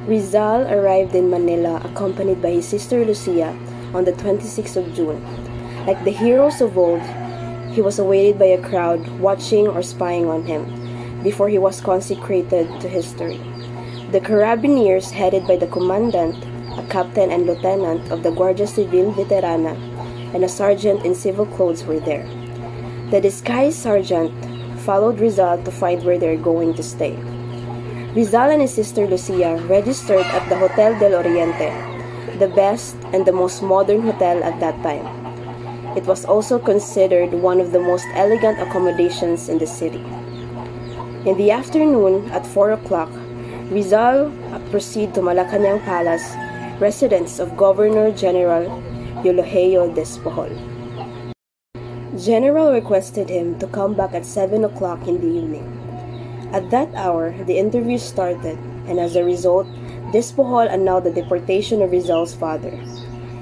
Rizal arrived in Manila accompanied by his sister Lucia on the 26th of June. Like the heroes of old, he was awaited by a crowd watching or spying on him before he was consecrated to history. The Carabineers, headed by the commandant, a captain and lieutenant of the Guardia Civil Veterana, and a sergeant in civil clothes were there. The disguised sergeant followed Rizal to find where they were going to stay. Rizal and his sister Lucia registered at the Hotel del Oriente, the best and the most modern hotel at that time. It was also considered one of the most elegant accommodations in the city. In the afternoon, at 4 o'clock, Rizal proceeded to Malacañang Palace, residence of Governor General Eulogio Despojol. General requested him to come back at 7 o'clock in the evening. At that hour, the interview started, and as a result, Despojol annulled the deportation of Rizal's father.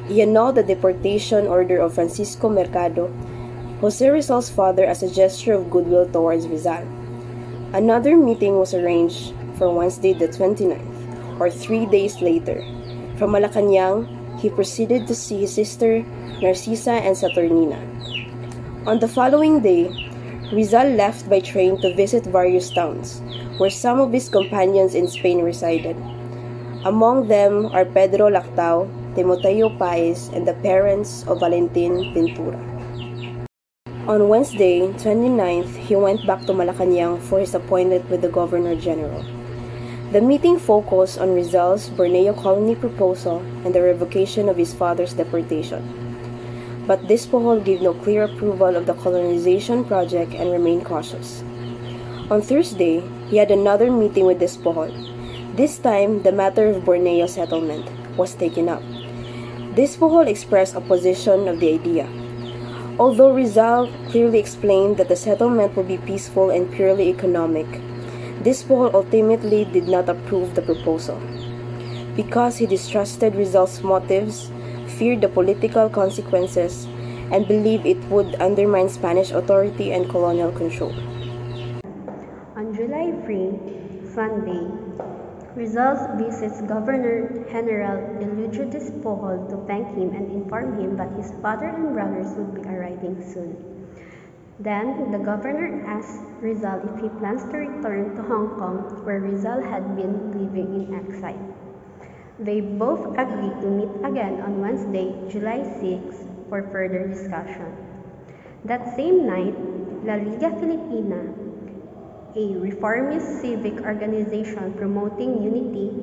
He annulled the deportation order of Francisco Mercado, Jose Rizal's father, as a gesture of goodwill towards Rizal. Another meeting was arranged for Wednesday the 29th, or 3 days later. From Malacañang, he proceeded to see his sister Narcisa and Saturnina. On the following day, Rizal left by train to visit various towns, where some of his companions in Spain resided. Among them are Pedro Lactao, Timoteo Paez, and the parents of Valentin Pintura. On Wednesday, 29th, he went back to Malacañang for his appointment with the Governor General. The meeting focused on Rizal's Borneo colony proposal and the revocation of his father's deportation. But Despojol gave no clear approval of the colonization project and remained cautious. On Thursday, he had another meeting with Despojol. This time, the matter of Borneo settlement was taken up. Despojol expressed opposition of the idea. Although Rizal clearly explained that the settlement would be peaceful and purely economic, Despojol ultimately did not approve the proposal. Because he distrusted Rizal's motives, feared the political consequences, and believed it would undermine Spanish authority and colonial control. On July 3, Sunday, Rizal visits Governor General Eulogio Despojol to thank him and inform him that his father and brothers would be arriving soon. Then, the governor asked Rizal if he plans to return to Hong Kong, where Rizal had been living in exile. They both agreed to meet again on Wednesday, July 6, for further discussion. That same night, La Liga Filipina, a reformist civic organization promoting unity,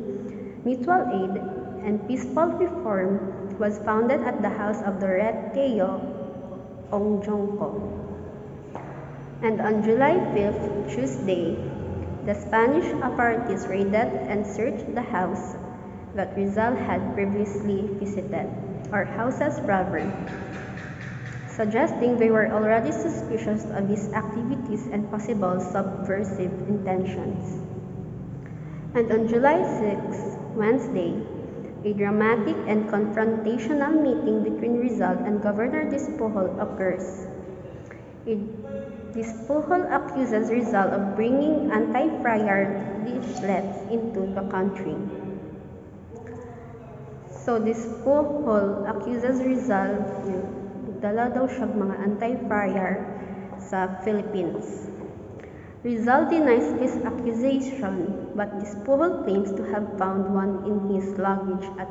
mutual aid, and peaceful reform, was founded at the house of the Red Teo Ong Jongko. And on July 5th, Tuesday, the Spanish authorities raided and searched the house that Rizal had previously visited, or houses rather, suggesting they were already suspicious of his activities and possible subversive intentions. And on July 6, Wednesday, a dramatic and confrontational meeting between Rizal and Governor Despojol occurs. Despojol accuses Rizal of bringing anti-friar leaflets into the country. So Despojol accuses Rizal dala daw siyang mga anti-friar sa Philippines. Rizal denies this accusation, but Despojol claims to have found one in his luggage at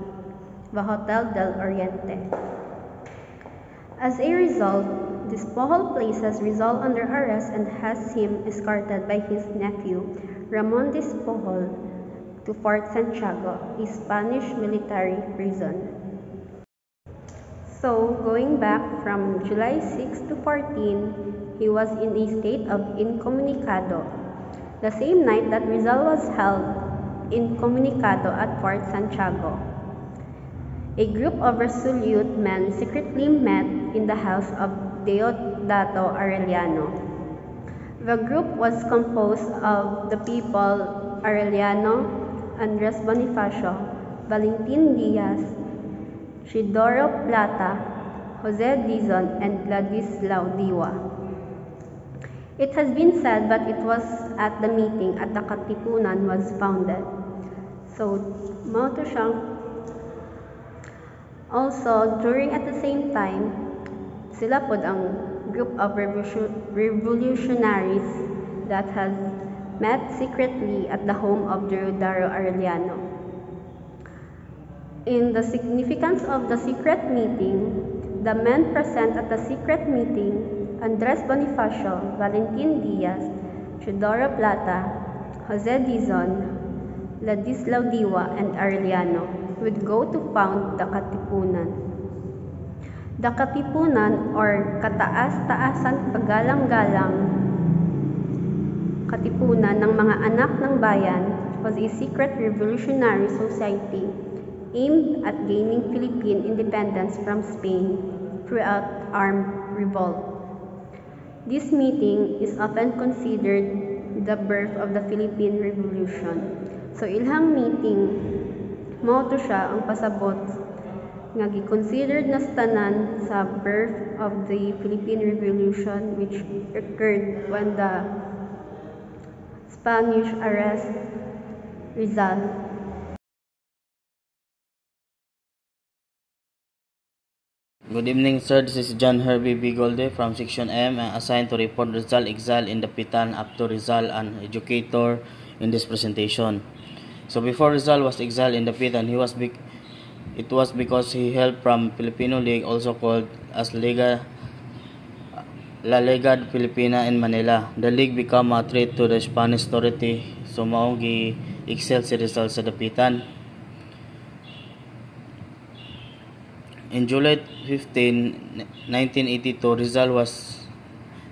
the Hotel del Oriente. As a result, Despojol places Rizal under arrest and has him escorted by his nephew, Ramon Despojol, to Fort Santiago, a Spanish military prison. So, going back from July 6 to 14, he was in a state of incommunicado. The same night that Rizal was held incommunicado at Fort Santiago, a group of resolute men secretly met in the house of Deodato Arellano. The group was composed of the people Arellano, Andres Bonifacio, Valentin Diaz, Chidoro Plata, Jose Dizon, and Ladislao Diwa. It has been said that it was at the meeting at the Katipunan was founded. So, mao to siyang also during at the same time sila pod ang group of revolutionaries that has met secretly at the home of Deodaro Arellano. In the significance of the secret meeting, the men present at the secret meeting, Andres Bonifacio, Valentin Diaz, Teodoro Plata, Jose Dizon, Ladislao Diwa, and Arellano would go to found the Katipunan. The Katipunan, or Kataas-taasan Pagalang-galang Katipunan ng mga anak ng bayan, was a secret revolutionary society aimed at gaining Philippine independence from Spain throughout armed revolt. This meeting is often considered the birth of the Philippine Revolution. So ilhang meeting mao to siya ang pasabot nga gi-considered na tanan sa birth of the Philippine Revolution, which occurred when the Spanish arrest Rizal. Good evening, sir. This is John Herbie Bigolde from Section M, assigned to report Rizal exile in the Pitan up to Rizal, an educator in this presentation. So before Rizal was exiled in the Pitan, it was because he helped from Filipino League, also called as La Lega Filipina in Manila. The league became a threat to the Spanish authority, so mao gi-excel si Rizal sa Dapitan. In July 15, 1982, Rizal was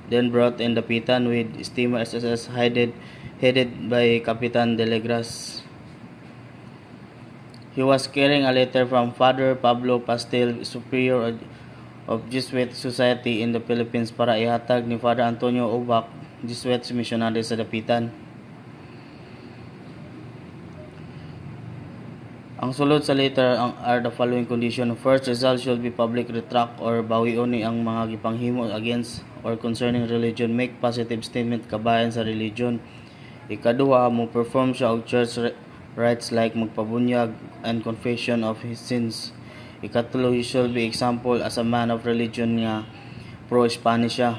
then brought in Dapitan with steamer SSS headed by Capitan Delegras. He was carrying a letter from Father Pablo Pastel, superior of Jesuit Society in the Philippines, para ihatag ni Father Antonio Obac, Jesuit missionary sa Dapitan. Ang sulod sa letter are the following condition. First, Rizal should be public retract or bawion ni ang mga gipanghimo against or concerning religion, make positive statement kabayan sa religion. Ikaduha, mo perform siya og church rites like magpabunyag and confession of his sins. Ikatulo, he should be example as a man of religion nga pro-Spanish siya.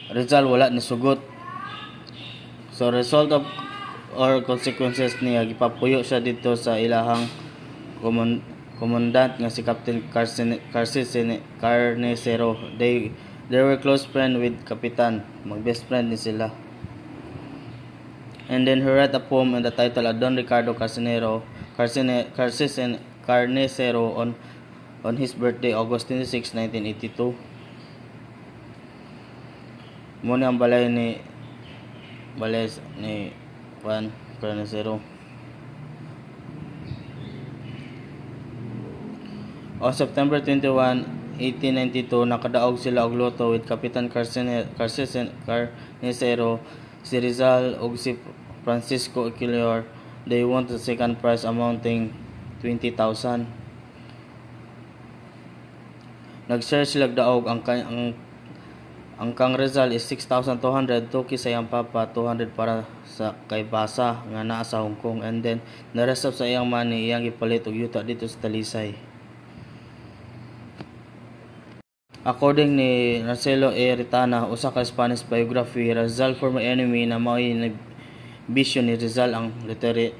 Rizal wala ni sugot. So result of or consequences niya, gipapuyo siya dito sa ilahang commandant nga si Captain Carnicero. They were close friend with Kapitan, mag-best friend ni sila. And then he wrote a poem in the title of Don Ricardo Carnicero on his birthday, August 26, 1982. Muna ang balay ni Juan Carnicero. On September 21, 1892, nakadaog sila og loto with Capitan Carnicero, si Rizal ug si Francisco Equilor. They won the second prize amounting 20,000. Nag-share sila daog ang kang Rizal is 6,200, 2 sa iyang papa, 200 para sa kay Basa nga naa sa Hong Kong, and then the rest of sa iyang money iyang gipalit og yuta dito sa Talisay. According ni Marcelo A. Ritana, usa ka Spanish biography, Rizal former enemy na mao'y nag-bisyo ni Rizal ang lottery.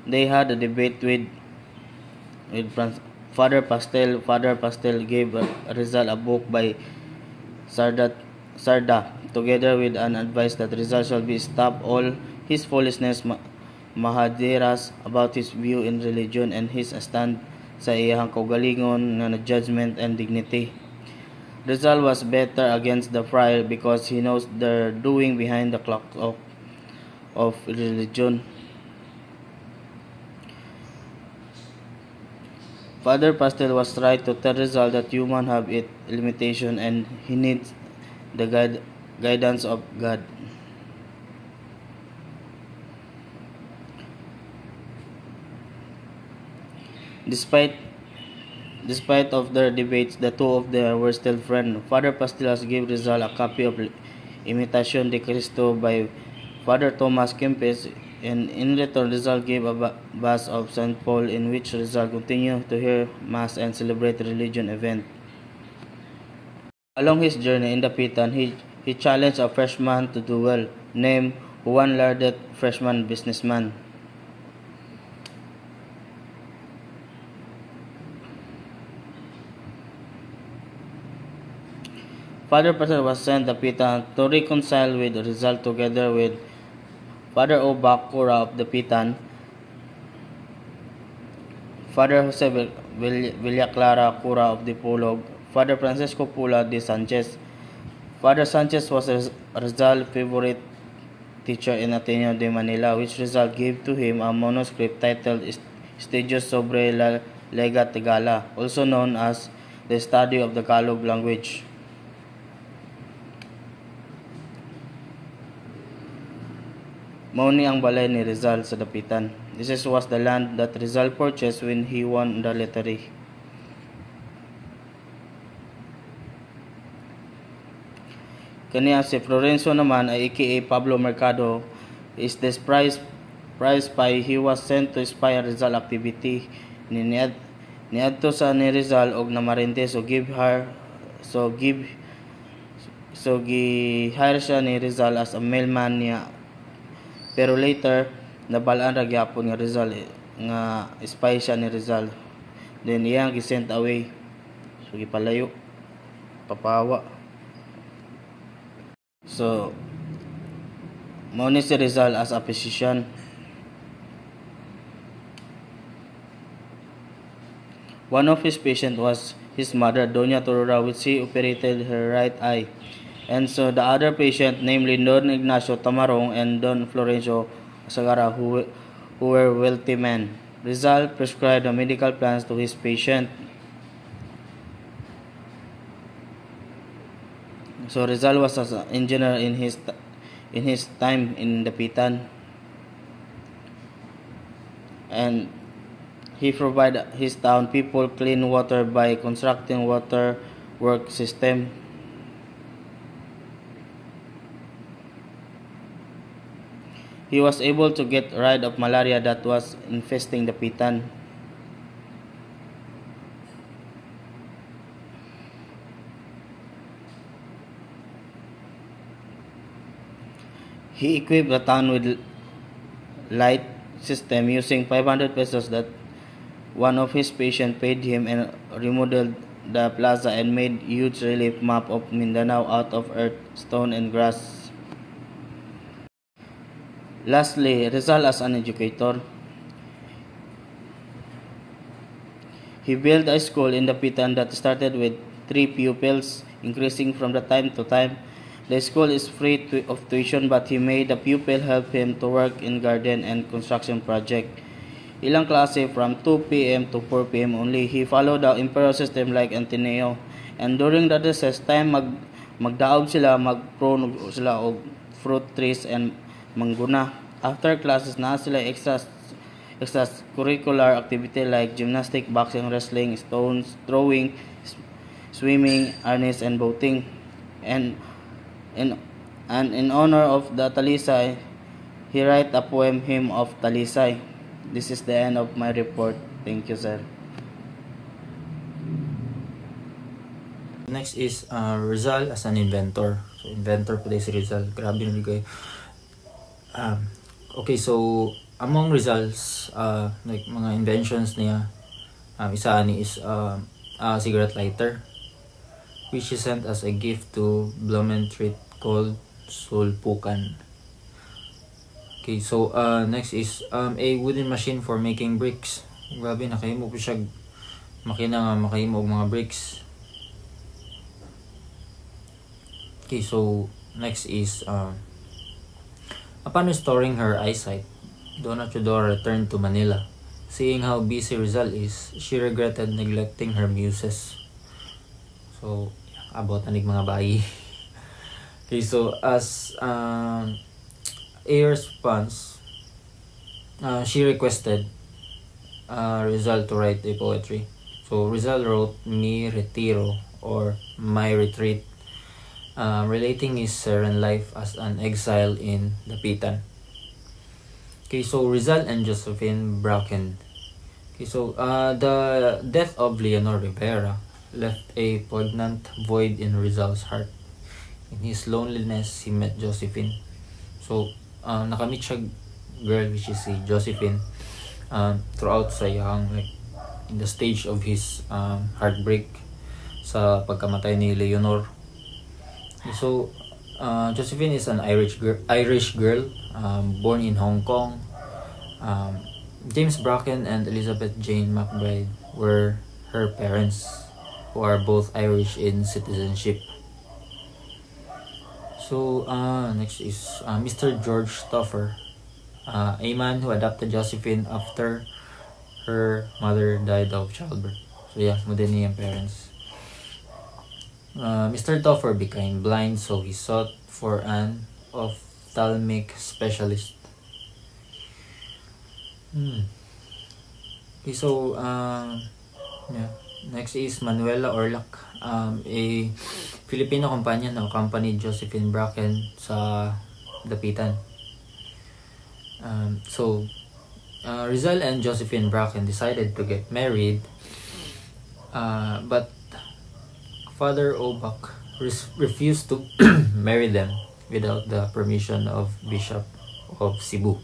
They had a debate with Father Pastel. Father Pastel gave Rizal a book by Sarda, together with an advice that Rizal should be stop all his foolishness, mahadiras about his view in religion, and his stand sa iyang kaugalingon na judgment and dignity. Rizal was better against the friar because he knows the doing behind the clock of religion. Father Pastel was right to tell Rizal that human have its limitation and he needs the guidance of God. Despite Despite of their debates, the two of them were still friends. Father Pastillas gave Rizal a copy of Imitation de Cristo by Father Thomas Kempis, and in return Rizal gave a Mass of St. Paul in which Rizal continued to hear Mass and celebrate religion event. Along his journey in Dapitan, he challenged a freshman to do well, named Juan Lardet, freshman businessman. Father Pastor was sent to Dapitan to reconcile with Rizal together with Father Obak Cura of Dapitan, Father Jose Villaclara Cura of Dipolog, Father Francisco Pula de Sanchez. Father Sanchez was Rizal's favorite teacher in Ateneo de Manila, which Rizal gave to him a manuscript titled Estudios sobre la Lega Tagala, also known as the Study of the Tagalog Language. Mauni ang balay ni Rizal sa Dapitan. This was the land that Rizal purchased when he won the lottery. Kaniya si Florencio naman ay aka Pablo Mercado is this prize spy. He was sent to spy Rizal activity niadto sa ni Rizal og namarente so gi-hire siya ni Rizal as a mailman niya. Pero later, nabalaan ra gyapon nga Rizal nga spy siya ni Rizal. Then iyang gi-sent away. So gipalayo. Papawa. So mao ni si Rizal as a physician. One of his patients was his mother, Doña Torora, which he operated her right eye. And so the other patient, namely Don Ignacio Tamarong and Don Florencio Sagara, who were wealthy men. Rizal prescribed the medical plans to his patient. So Rizal was an engineer in his time in Dapitan, and he provided his town people clean water by constructing water work system. He was able to get rid of malaria that was infesting Dapitan. He equipped the town with light system using 500 pesos that one of his patients paid him, and remodeled the plaza and made huge relief map of Mindanao out of earth, stone, and grass. Lastly, Rizal as an educator. He built a school in Dapitan that started with 3 pupils, increasing from the time to time. The school is free of tuition, but he made the pupil help him to work in garden and construction project. Ilang klase from 2 p.m. to 4 p.m. only. He followed the imperial system like Ateneo. And during the recess time, magdaog sila, magprono sila og fruit trees and mangguna. After classes na sila extracurricular activity like gymnastic, boxing, wrestling, stones throwing, swimming, harness, and boating. And in honor of the Talisay, he write a poem, Hymn of Talisay. This is the end of my report. Thank you, sir. Next is Rizal as an inventor. So inventor po si Rizal. Grabe na kayo. Okay, so among Rizal's like mga inventions niya, isa ni is a cigarette lighter, which he sent as a gift to Blumentritt called Sulpukan. Okay, so next is a wooden machine for making bricks. Grabe, nakahimo po siya makina nga makahimo og mga bricks. Okay, so next is upon restoring her eyesight, Donna Chodora returned to Manila. Seeing how busy Rizal is, she regretted neglecting her muses. So, about anig mga bayi. Okay, so as a response, she requested Rizal to write a poetry. So Rizal wrote Mi Retiro or My Retreat, relating his serene life as an exile in Dapitan. Okay, so Rizal and Josephine Bracken. Okay, so the death of Leonor Rivera left a poignant void in Rizal's heart. In his loneliness, he met Josephine. So, nakamit siya girl, which is si Josephine, throughout sa young, like, in the stage of his heartbreak sa pagkamatay ni Leonor. So, Josephine is an Irish girl, born in Hong Kong. James Bracken and Elizabeth Jane McBride were her parents, who are both Irish in citizenship. So, next is Mr. George Toffer, a man who adopted Josephine after her mother died of childbirth. So yeah, Mudenian parents. Mr. Toffer became blind, so he sought for an ophthalmic specialist. Okay, so yeah. Next is Manuela Orlac, a Filipino kumpanya na accompanied Josephine Bracken sa Dapitan. So Rizal and Josephine Bracken decided to get married, but Father Obak refused to marry them without the permission of Bishop of Cebu.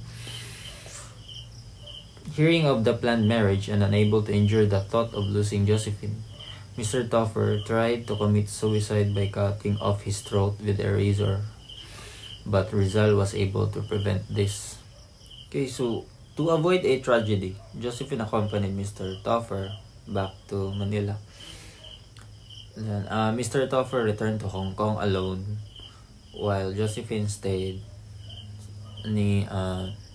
Hearing of the planned marriage and unable to endure the thought of losing Josephine, Mr. Toffer tried to commit suicide by cutting off his throat with a razor, but Rizal was able to prevent this. Okay, so to avoid a tragedy, Josephine accompanied Mr. Toffer back to Manila. Then, Mr. Toffer returned to Hong Kong alone, while Josephine stayed ni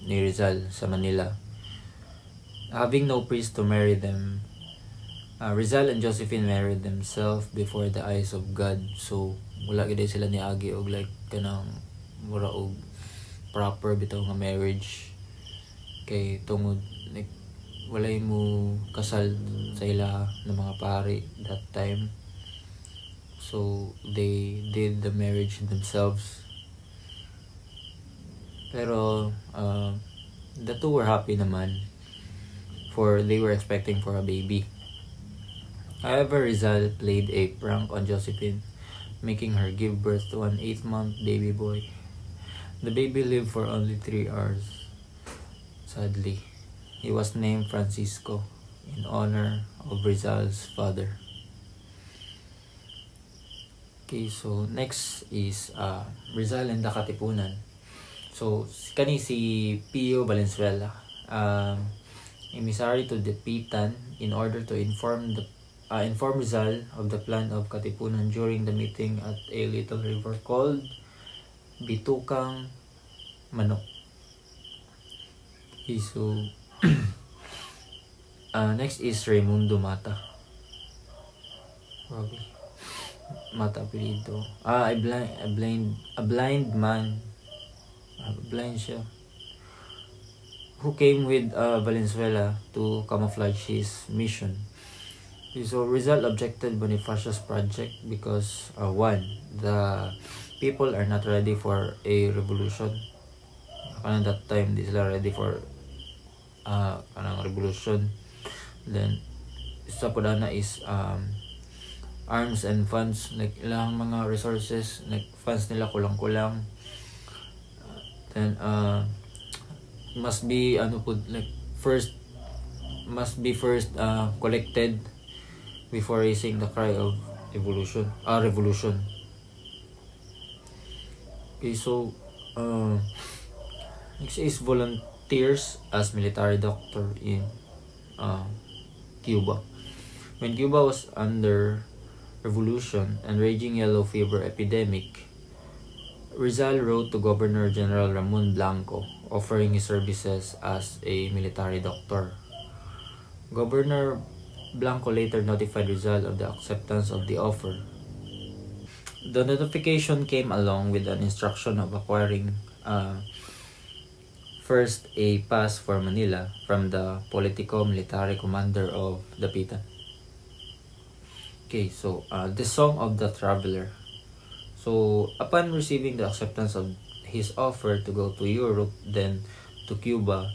Rizal sa Manila. Having no priest to marry them, Rizal and Josephine married themselves before the eyes of God. So wala gid sila ni agi og like kanang mura og proper bitaw nga marriage, kay tungod like walay mo kasal sa ila ng mga pari that time. So they did the marriage themselves. Pero the two were happy naman, for they were expecting for a baby. However, Rizal played a prank on Josephine, making her give birth to an 8-month baby boy. The baby lived for only 3 hours. Sadly, he was named Francisco in honor of Rizal's father. Okay, so next is Rizal and the Katipunan. So, si Pio Valenzuela, emissary to Dapitan in order to inform Rizal of the plan of Katipunan during the meeting at a little river called Bitukang Manok. Okay, so next is Raimundo Mata. Mata apelido. A blind man. Blind siya, who came with Valenzuela to camouflage his mission. So Rizal objected Bonifacio's project because one, the people are not ready for a revolution. At that time, they are ready for revolution. Then isa po na is arms and funds, like ilang mga resources, like funds nila kulang-kulang. Then must be first collected before raising the cry of revolution. Okay, so next is volunteers as military doctor in Cuba. When Cuba was under revolution and raging yellow fever epidemic, Rizal wrote to Governor General Ramon Blanco offering his services as a military doctor. Governor Blanco later notified Rizal of the acceptance of the offer. The notification came along with an instruction of acquiring first a pass for Manila from the politico-military commander of Dapitan. Okay, so the Song of the Traveler. So upon receiving the acceptance of his offer to go to Europe, then to Cuba,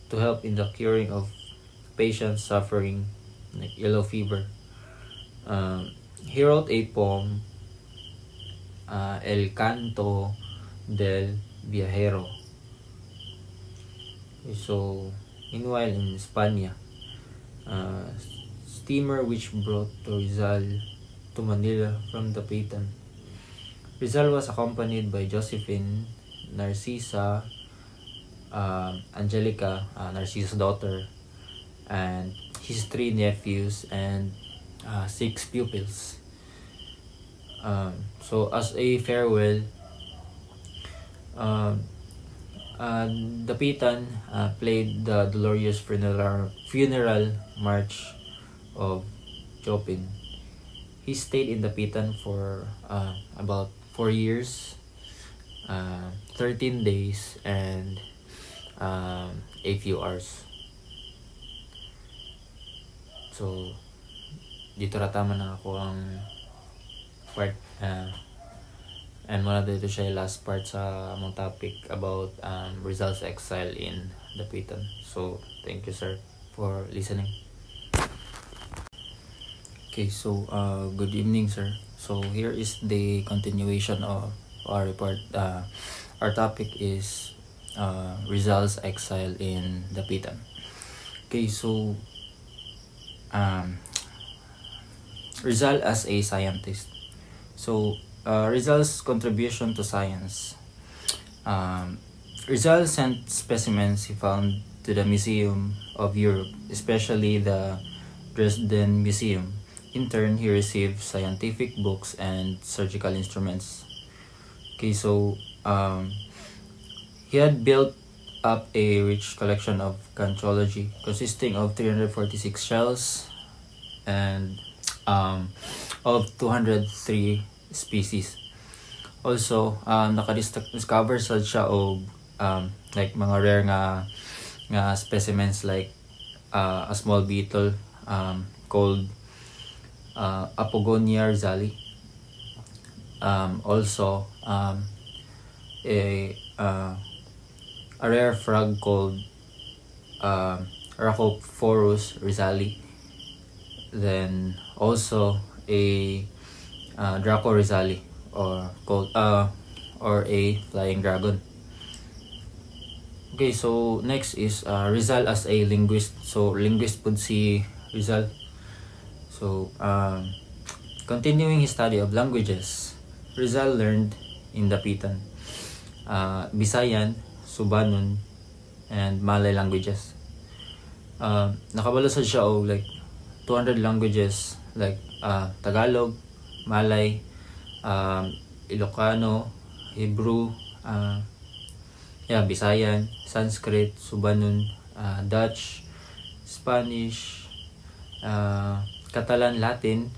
to help in the curing of patients suffering like yellow fever, he wrote a poem, El Canto del Viajero. So, meanwhile in España, steamer which brought to Rizal to Manila from Dapitan. Rizal was accompanied by Josephine, Narcisa, Angelica, Narcisa's daughter, and his 3 nephews and 6 pupils. So as a farewell, Dapitan played the Dolores funeral march of Chopin. He stayed in Dapitan for about 4 years, 13 days, and a few hours. So, dito ratama na ako ang part and muna dito siya yung last part sa among topic about Rizal's exile in Dapitan. So, thank you sir for listening. Okay, so good evening sir. So here is the continuation of our report. Our topic is Rizal's exile in Dapitan. Okay, so Rizal as a scientist. So Rizal's contribution to science. Rizal sent specimens he found to the Museum of Europe, especially the Dresden Museum. In turn, he received scientific books and surgical instruments. Okay, so he had built up a rich collection of conchology consisting of 346 shells and of 203 species. Also, naka-discover siya og like mga rare nga specimens like a small beetle called Apogonia rizali. Also, a rare frog called Rhacophorus rizali. Then also a Draco rizali or called or a flying dragon. Okay, so next is Rizal as a linguist. So linguist pud si Rizal. So continuing his study of languages, Rizal learned in Dapitan Bisayan, Subanon, and Malay languages. Nakabalusad siya og like 200 languages like Tagalog, Malay, Ilocano, Hebrew, Bisayan, Sanskrit, Subanon, Dutch, Spanish, Catalan, Latin,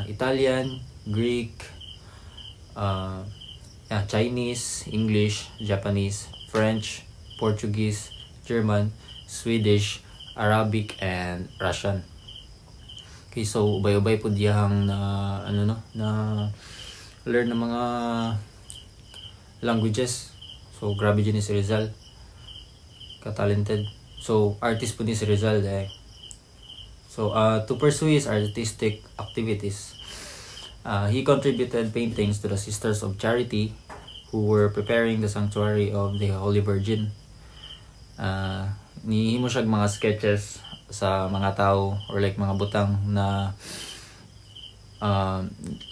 Italian, Greek, Chinese, English, Japanese, French, Portuguese, German, Swedish, Arabic, and Russian. Okay, so ubay-ubay po diyang na learn ng mga languages. So grabe din ni si Rizal, ka-talented. So artist po ni si Rizal So to pursue his artistic activities, he contributed paintings to the Sisters of Charity who were preparing the sanctuary of the Holy Virgin. Nihimo siya mga sketches sa mga tao or like mga butang na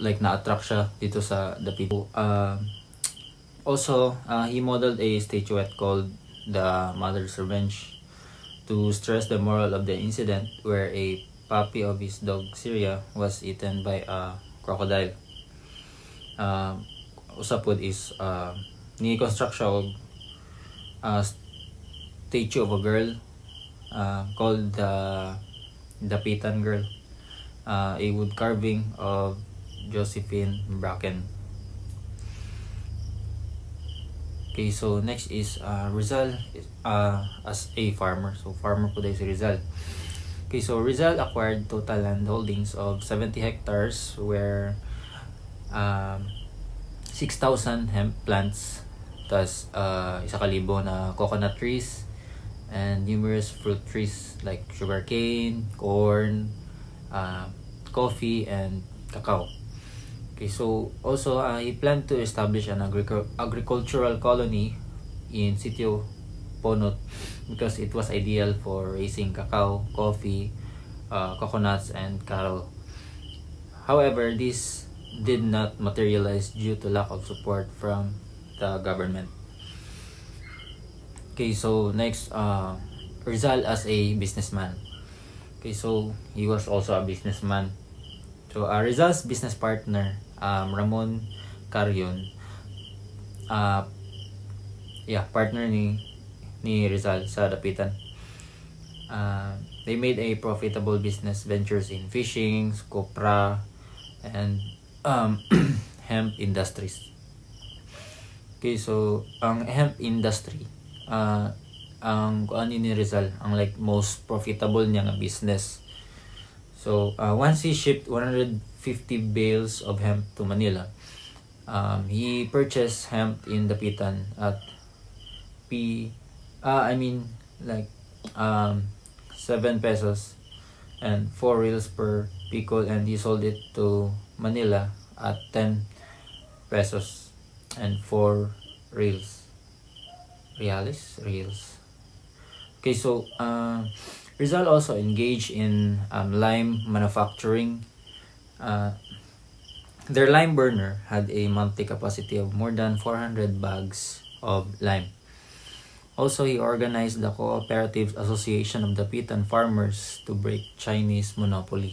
like na-attract siya dito sa the people. Also, he modeled a statuette called the Mother's Revenge to stress the moral of the incident where a puppy of his dog Syria was eaten by a crocodile. Usapod is ni-construct siya og statue of a girl called the Dapitan Girl, a wood carving of Josephine Bracken. Okay, so next is Rizal as a farmer. So farmer po dahil si Rizal. Okay, so Rizal acquired total land holdings of 70 hectares where 6,000 hemp plants, tas 1,000 na coconut trees, and numerous fruit trees like sugarcane, corn, coffee, and cacao. Okay, so also he planned to establish an agricultural colony in Sitio Ponot because it was ideal for raising cacao, coffee, coconuts, and cattle. However, this did not materialize due to lack of support from the government. Okay, so next, Rizal as a businessman. Okay, so he was also a businessman. So Rizal's business partner, Ramon Carrion, partner ni Rizal sa Dapitan. They made a profitable business ventures in fishing, copra, and hemp industries. Okay, so ang hemp industry, ang ano ni Rizal, ang like most profitable niya nga business. So once he shipped 150 bales of hemp to Manila, he purchased hemp in Dapitan at 7 pesos and 4 reals per pickle, and he sold it to Manila at 10 pesos and 4 reals. Reals. Okay, so Rizal also engaged in lime manufacturing. Their lime burner had a monthly capacity of more than 400 bags of lime. Also, he organized the Cooperative Association of Dapitan Farmers to break Chinese monopoly.